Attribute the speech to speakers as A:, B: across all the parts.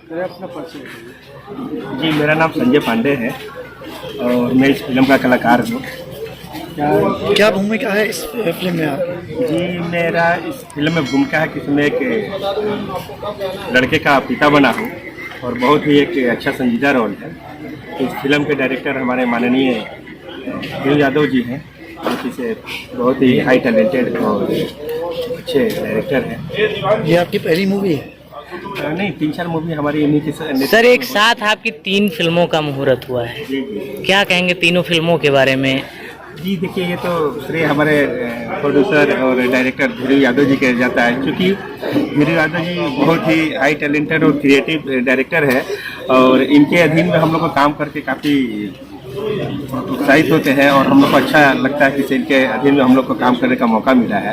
A: अपना परिचय।
B: जी, मेरा नाम संजय पांडे है और मैं इस फिल्म का कलाकार हूँ।
A: क्या भूमिका है इस फिल्म में आप?
B: जी, मेरा इस फिल्म में भूमिका है कि इसमें एक लड़के का पिता बना हूँ और बहुत ही एक अच्छा संजीदा रोल है। इस फिल्म के डायरेक्टर हमारे माननीय धीरू यादव जी हैं, जो कि से बहुत ही हाई टैलेंटेड और अच्छे डायरेक्टर हैं।
A: ये आपकी पहली मूवी है?
B: नहीं, 3-4 मूवी हमारी इन्हीं की
C: सर, एक साथ आपकी 3 फिल्मों का मुहूर्त हुआ है,
B: जी जी
C: क्या कहेंगे तीनों फिल्मों के बारे में?
B: जी, देखिए, ये तो श्रेय हमारे प्रोड्यूसर और डायरेक्टर धीरू यादव जी का जाता है, क्योंकि धीरू यादव जी बहुत ही हाई टैलेंटेड और क्रिएटिव डायरेक्टर है और इनके अधीन में हम लोग को काम करके काफ़ी उत्साहित होते हैं और हम लोग को अच्छा लगता है कि इनके अधीन में हम लोग को काम करने का मौका मिला है।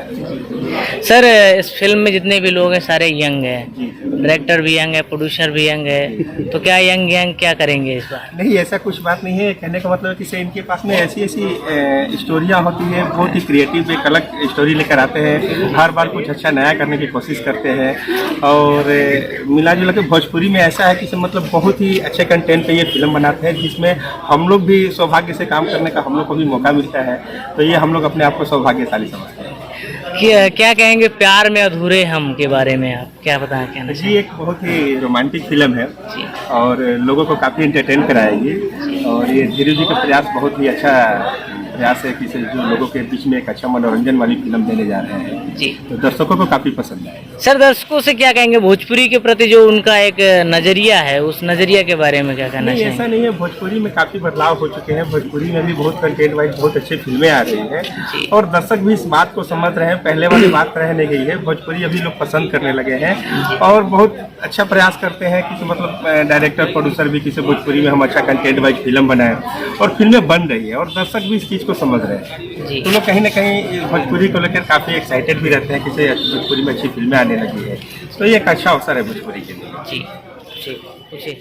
C: सर, इस फिल्म में जितने भी लोग हैं सारे यंग हैं,
B: जी,
C: डायरेक्टर भी यंग है, प्रोड्यूसर भी यंग है, तो क्या यंग यंग क्या करेंगे इस बार?
B: नहीं, ऐसा कुछ बात नहीं है। कहने का मतलब है कि इनके पास में ऐसी स्टोरियाँ होती हैं, बहुत ही क्रिएटिव एक अलग स्टोरी लेकर आते हैं, हर बार कुछ अच्छा नया करने की कोशिश करते हैं और मिला जुला के भोजपुरी में ऐसा है कि मतलब बहुत ही अच्छे कंटेंट पे ये फिल्म बनाते हैं, जिसमें हम लोग भी सौभाग्य से काम करने का हम लोग को भी मौका मिलता है, तो ये हम लोग अपने आप को सौभाग्यशाली समझते हैं।
C: क्या कहेंगे प्यार में अधूरे हम के बारे में, आप क्या बताना कहना
B: जी, एक बहुत ही रोमांटिक फिल्म है
C: जी।
B: और लोगों को काफ़ी एंटरटेन कराएगी और ये धीरू जी का प्रयास बहुत ही अच्छा प्रयास है कि जो लोगों के बीच में एक अच्छा मनोरंजन वाली फिल्म देने जा रहे हैं
C: जी,
B: तो दर्शकों को काफ़ी पसंद आए।
C: सर, दर्शकों से क्या कहेंगे भोजपुरी के प्रति जो उनका एक नजरिया है, उस नजरिया के बारे में क्या कहना
B: नहीं,
C: चाहिए?
B: ऐसा नहीं है। भोजपुरी में काफ़ी बदलाव हो चुके हैं। भोजपुरी में भी बहुत कंटेंट वाइज बहुत अच्छी फिल्में आ रही हैं और दर्शक भी इस बात को समझ रहे हैं। पहले वाली बात रह नहीं गई है, भोजपुरी अभी लोग पसंद करने लगे हैं और बहुत अच्छा प्रयास करते हैं कि मतलब डायरेक्टर प्रोड्यूसर भी किसी भोजपुरी में हम अच्छा कंटेंट वाइज फिल्म बनाएं और फिल्में बन रही है और दर्शक भी इस चीज़ को समझ रहे हैं।
C: जी।
B: तो लोग कहीं ना कहीं भोजपुरी को लेकर काफ़ी एक्साइटेड भी रहते हैं कि भोजपुरी में अच्छी फिल्में आने लगी है, तो ये एक अच्छा अवसर है भोजपुरी के लिए।
C: जी जी, खुशी।